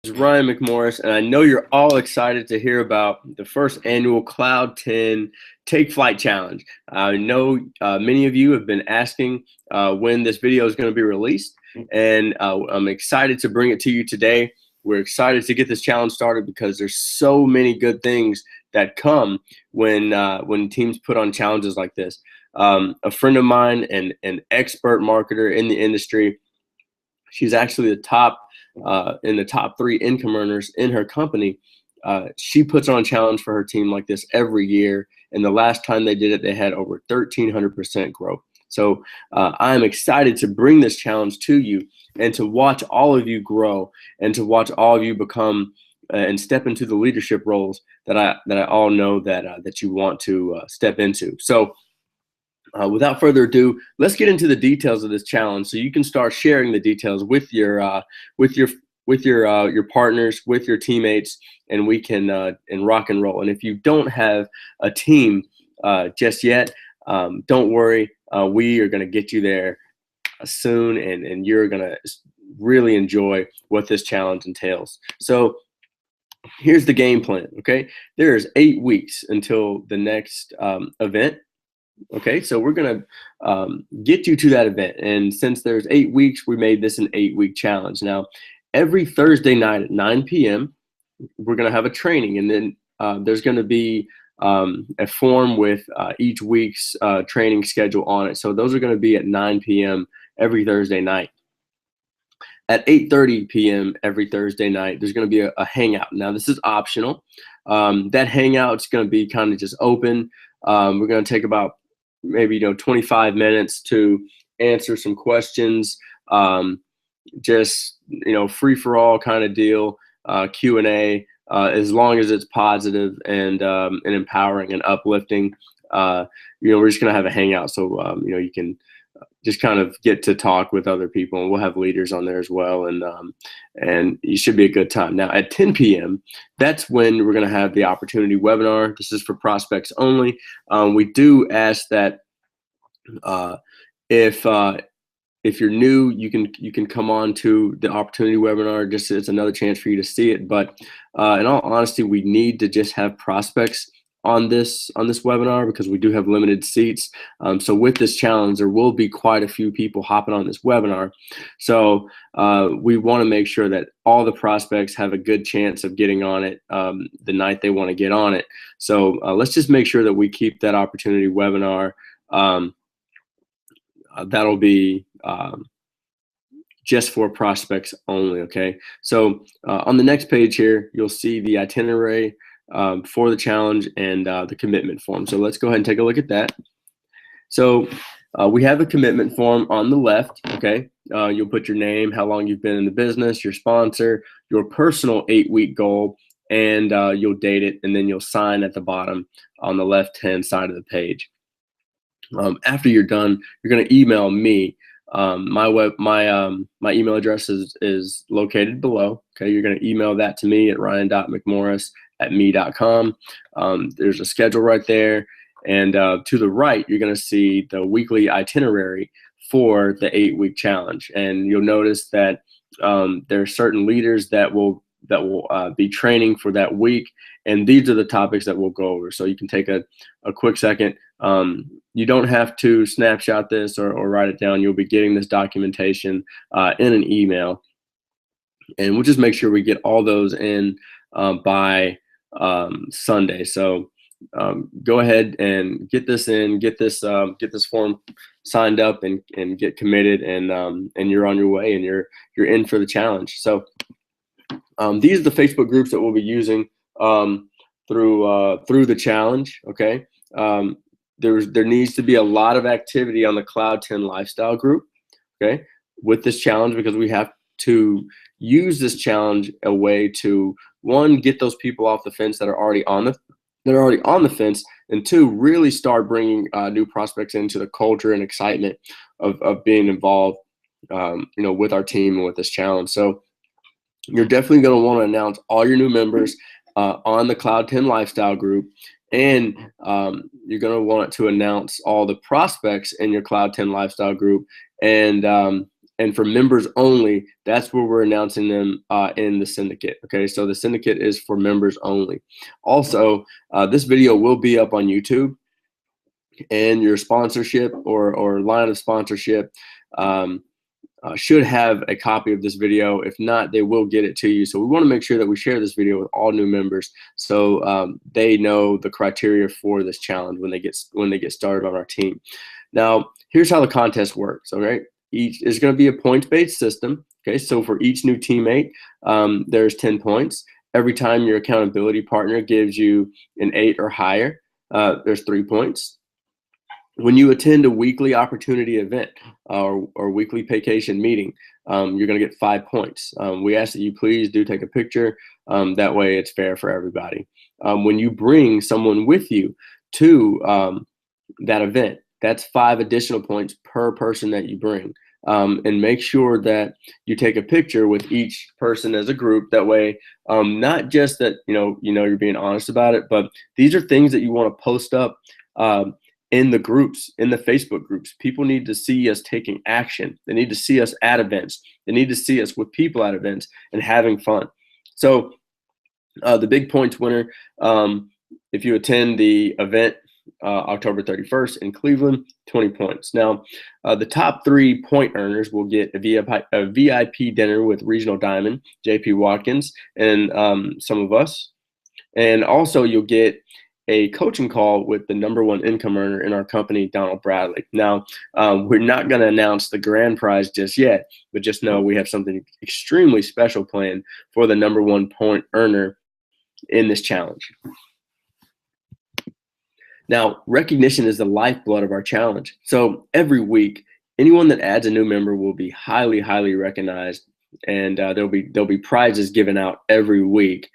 Is Ryan McMorris, and I know you're all excited to hear about the first annual Cloud 10 Take Flight Challenge. I know many of you have been asking when this video is going to be released, and I'm excited to bring it to you today. We're excited to get this challenge started because there's so many good things that come when teams put on challenges like this. A friend of mine, an expert marketer in the industry, she's actually in the top 3 income earners in her company. She puts on a challenge for her team like this every year, and the last time they did it, they had over 1,300% growth. So I'm excited to bring this challenge to you and to watch all of you grow and to watch all of you become and step into the leadership roles that I all know that you want to step into. So without further ado, let's get into the details of this challenge, so you can start sharing the details with your partners, with your teammates, and we can and rock and roll. And if you don't have a team just yet, don't worry. We are going to get you there soon, and you're going to really enjoy what this challenge entails. So here's the game plan. Okay, there's 8 weeks until the next event. Okay, so we're going to get you to that event. And since there's 8 weeks, we made this an 8-week challenge. Now, every Thursday night at 9 p.m., we're going to have a training. And then there's going to be a form with each week's training schedule on it. So those are going to be at 9 p.m. every Thursday night. At 8:30 p.m. every Thursday night, there's going to be a hangout. Now, this is optional. That hangout is going to be kind of just open. We're going to take about maybe 25 minutes to answer some questions, just free for all kind of deal, Q&A, as long as it's positive and empowering and uplifting. We're just gonna have a hangout, so you can just kind of get to talk with other people, and we'll have leaders on there as well, and it should be a good time. Now at 10 p.m., that's when we're going to have the opportunity webinar. This is for prospects only. We do ask that if you're new, you can come on to the opportunity webinar. Just it's another chance for you to see it. But in all honesty, we need to just have prospects on this webinar because we do have limited seats. So with this challenge, there will be quite a few people hopping on this webinar. So we want to make sure that all the prospects have a good chance of getting on it the night they want to get on it. So let's just make sure that we keep that opportunity webinar. That'll be just for prospects only. Okay. So on the next page here, you'll see the itinerary for the challenge and the commitment form. So let's go ahead and take a look at that. So we have a commitment form on the left. Okay. You'll put your name, how long you've been in the business, your sponsor, your personal 8-week goal, and you'll date it, and then you'll sign at the bottom on the left-hand side of the page. After you're done, you're going to email me. My email address is located below. Okay, you're going to email that to me at ryan.mcmorris@me.com. There's a schedule right there, and to the right, you're going to see the weekly itinerary for the 8-week challenge. And you'll notice that there are certain leaders that will be training for that week, and these are the topics that we'll go over. So you can take a quick second. You don't have to snapshot this or write it down. You'll be getting this documentation in an email, and we'll just make sure we get all those in by Sunday. So go ahead and get this in, get this form signed up, and get committed, and you're on your way, and you're in for the challenge. So these are the Facebook groups that we'll be using through the challenge. Okay. There needs to be a lot of activity on the Cloud 10 Lifestyle group, okay, with this challenge, because we have to use this challenge a way to, one, get those people off the fence that are already on the fence, and two, really start bringing new prospects into the culture and excitement of being involved, with our team and with this challenge. So you're definitely going to want to announce all your new members on the Cloud 10 Lifestyle group. And you're going to want to announce all the prospects in your Cloud 10 Lifestyle group, and And for members only, that's where we're announcing them in the syndicate. Okay, so the syndicate is for members only. Also, this video will be up on YouTube, and your sponsorship or line of sponsorship should have a copy of this video. If not, they will get it to you. So we want to make sure that we share this video with all new members, so they know the criteria for this challenge when they get started on our team. Now, here's how the contest works. All right, each is going to be a points-based system. Okay, so for each new teammate, there's 10 points. Every time your accountability partner gives you an 8 or higher, there's 3 points. When you attend a weekly opportunity event or weekly vacation meeting, you're going to get 5 points. We ask that you please do take a picture. That way it's fair for everybody. When you bring someone with you to that event, that's 5 additional points per person that you bring. And make sure that you take a picture with each person as a group. That way, not just that you're being honest about it, but these are things that you want to post up in the groups, in the Facebook groups. People need to see us taking action. They need to see us at events. They need to see us with people at events and having fun. So the big points winner, if you attend the event October 31st in Cleveland, 20 points. Now, the top 3 point earners will get a VIP dinner with Regional Diamond, JP Watkins, and some of us. And also you'll get a coaching call with the #1 income earner in our company, Donald Bradley. Now, we're not going to announce the grand prize just yet, but just know we have something extremely special planned for the #1 point earner in this challenge. Now, recognition is the lifeblood of our challenge. So every week, anyone that adds a new member will be highly, highly recognized, and there'll be prizes given out every week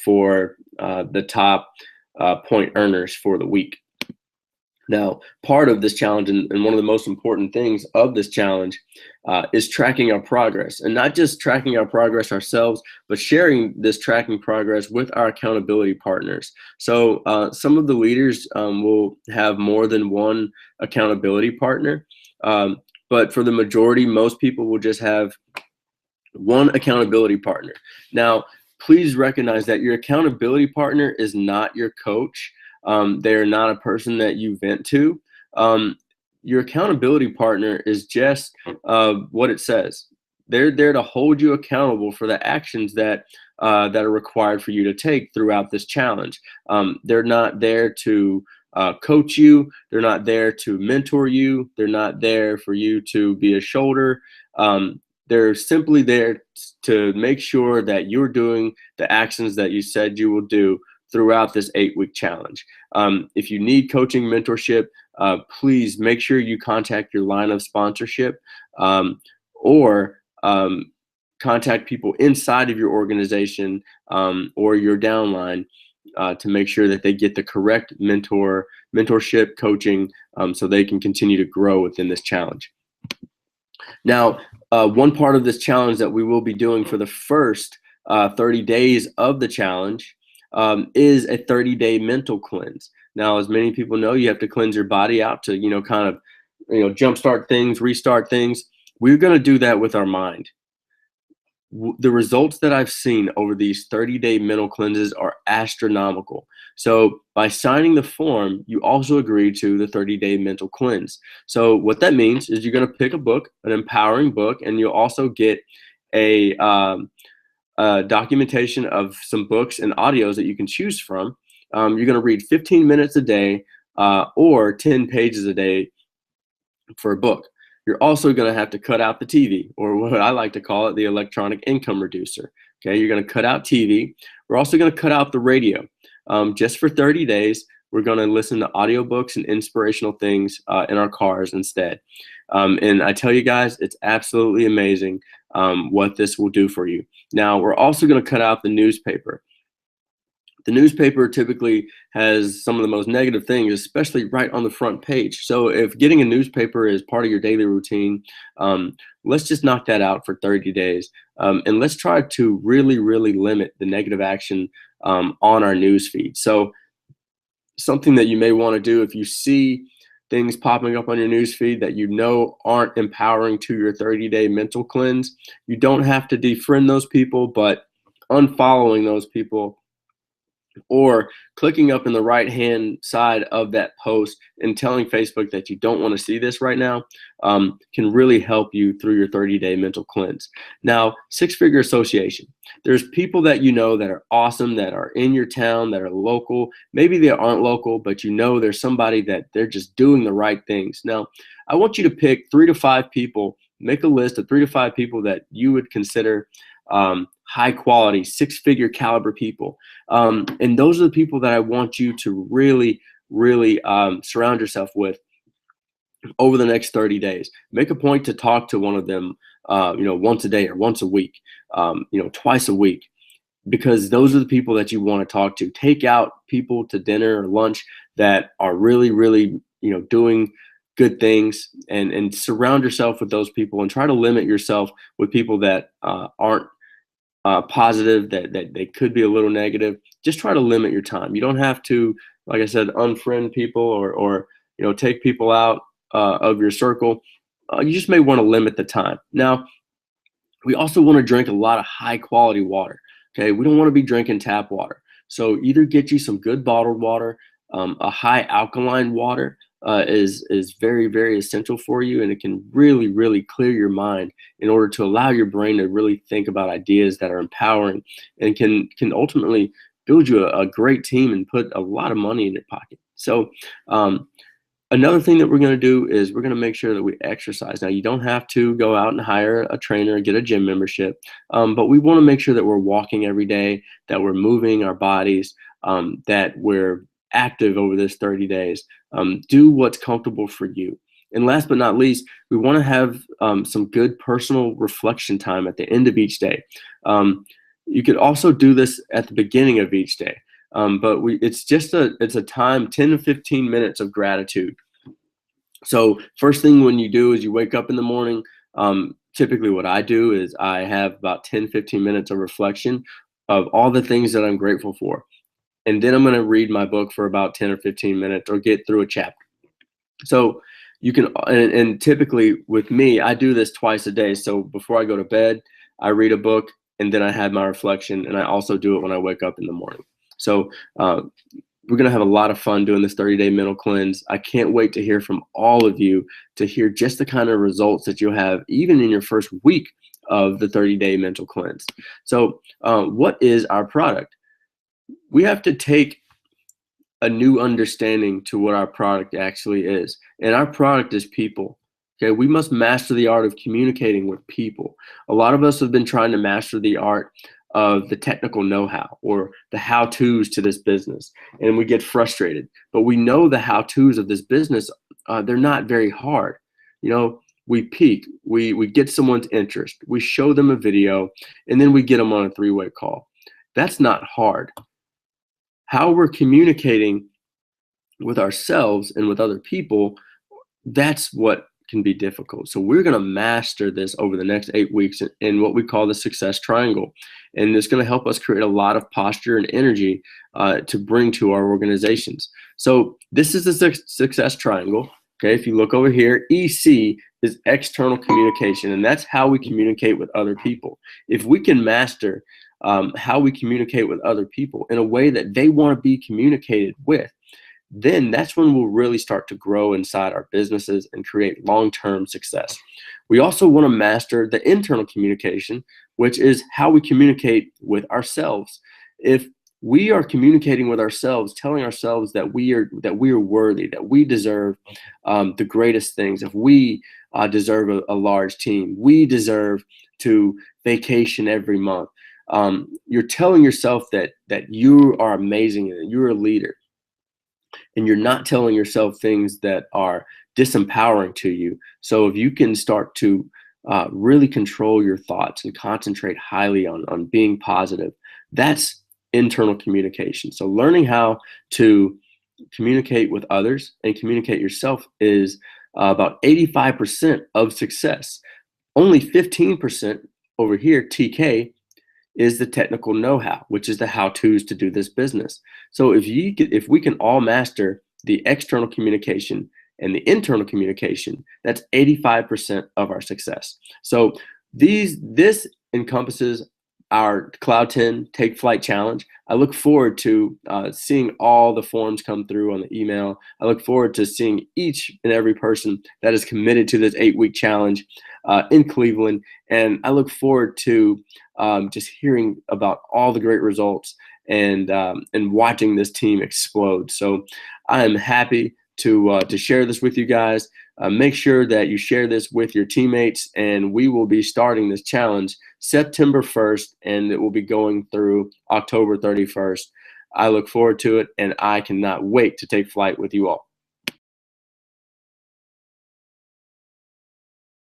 for the top point earners for the week. Now, part of this challenge and one of the most important things of this challenge is tracking our progress, and not just tracking our progress ourselves, but sharing this tracking progress with our accountability partners. So some of the leaders will have more than one accountability partner, but for the majority, most people will just have one accountability partner. Now, please recognize that your accountability partner is not your coach. They're not a person that you vent to. Your accountability partner is just what it says. They're there to hold you accountable for the actions that are required for you to take throughout this challenge. They're not there to coach you. They're not there to mentor you. They're not there for you to be a shoulder. They're simply there to make sure that you're doing the actions that you said you will do throughout this 8-week challenge. If you need coaching mentorship, please make sure you contact your line of sponsorship or contact people inside of your organization or your downline to make sure that they get the correct mentorship coaching so they can continue to grow within this challenge. Now, one part of this challenge that we will be doing for the first 30 days of the challenge is a 30-day mental cleanse. Now, as many people know, you have to cleanse your body out to, kind of, jumpstart things, restart things. We're going to do that with our mind. The results that I've seen over these 30-day mental cleanses are astronomical. So by signing the form, you also agree to the 30-day mental cleanse. So what that means is you're going to pick a book, an empowering book, and you'll also get a documentation of some books and audios that you can choose from. You're going to read 15 minutes a day or 10 pages a day for a book. You're also going to have to cut out the TV, or what I like to call it, the electronic income reducer. Okay, you're going to cut out TV. We're also going to cut out the radio. Just for 30 days, we're going to listen to audiobooks and inspirational things in our cars instead. And I tell you guys, it's absolutely amazing what this will do for you. Now, we're also going to cut out the newspaper. The newspaper typically has some of the most negative things, especially right on the front page. So if getting a newspaper is part of your daily routine, let's just knock that out for 30 days. And let's try to really, really limit the negative action on our news feed. So something that you may want to do if you see things popping up on your newsfeed that you know aren't empowering to your 30-day mental cleanse. You don't have to defriend those people, but unfollowing those people or clicking up in the right hand side of that post and telling Facebook that you don't want to see this right now can really help you through your 30-day mental cleanse. Now, six-figure association. There's people that you know that are awesome, that are in your town, that are local. Maybe they aren't local, but you know there's somebody that they're just doing the right things. Now, I want you to pick 3 to 5 people, make a list of 3 to 5 people that you would consider high quality, six-figure caliber people. And those are the people that I want you to really, really surround yourself with over the next 30 days. Make a point to talk to one of them, once a day or once a week, twice a week, because those are the people that you want to talk to. Take out people to dinner or lunch that are really, really, doing good things, and surround yourself with those people, and try to limit yourself with people that aren't positive, that they could be a little negative. Just try to limit your time. You don't have to, like I said, unfriend people or take people out of your circle. You just may want to limit the time. Now, we also want to drink a lot of high quality water. Okay, we don't want to be drinking tap water. So either get you some good bottled water. A high alkaline water is very, very essential for you, and it can really, really clear your mind in order to allow your brain to really think about ideas that are empowering and can ultimately build you a great team and put a lot of money in your pocket. So another thing that we're going to do is we're going to make sure that we exercise. Now, you don't have to go out and hire a trainer or get a gym membership, but we want to make sure that we're walking every day, that we're moving our bodies, that we're active over this 30 days. Do what's comfortable for you. And last but not least, we want to have some good personal reflection time at the end of each day. You could also do this at the beginning of each day. But it's a time, 10 to 15 minutes of gratitude. So first thing when you do is you wake up in the morning. Typically what I do is I have about 10, 15 minutes of reflection of all the things that I'm grateful for. And then I'm going to read my book for about 10 or 15 minutes or get through a chapter. So you can, and typically with me, I do this twice a day. So before I go to bed, I read a book, and then I have my reflection, and I also do it when I wake up in the morning. So we're going to have a lot of fun doing this 30-day mental cleanse. I can't wait to hear from all of you, to hear just the kind of results that you'll have even in your first week of the 30-day mental cleanse. So what is our product? We have to take a new understanding to what our product actually is. And our product is people. Okay, we must master the art of communicating with people. A lot of us have been trying to master the art of the technical know-how or the how-tos to this business, and we get frustrated. But we know the how-tos of this business, they're not very hard. We peak, we get someone's interest, we show them a video, and then we get them on a 3-way call. That's not hard. How we're communicating with ourselves and with other people, that's what can be difficult. So we're going to master this over the next 8 weeks in what we call the success triangle. And it's going to help us create a lot of posture and energy to bring to our organizations. So this is the success triangle. Okay, if you look over here, EC is external communication, and that's how we communicate with other people. If we can master how we communicate with other people in a way that they want to be communicated with, then that's when we'll really start to grow inside our businesses and create long-term success. We also want to master the internal communication, which is how we communicate with ourselves. If we are communicating with ourselves, telling ourselves that we are worthy, that we deserve the greatest things, if we deserve a large team, we deserve to vacation every month. You're telling yourself that you are amazing and that you're a leader. And you're not telling yourself things that are disempowering to you. So if you can start to really control your thoughts and concentrate highly on being positive, that's internal communication. So learning how to communicate with others and communicate yourself is about 85% of success. Only 15% over here, TK, is the technical know-how, which is the how-tos to do this business. So if we can all master the external communication and the internal communication, that's 85% of our success. So this encompasses our Cloud 10 Take Flight Challenge. I look forward to seeing all the forms come through on the email. I look forward to seeing each and every person that is committed to this 8-week challenge in Cleveland. And I look forward to just hearing about all the great results and watching this team explode. So I am happy to share this with you guys. Make sure that you share this with your teammates, and we will be starting this challenge September 1st, and it will be going through October 31st. I look forward to it, and I cannot wait to take flight with you all.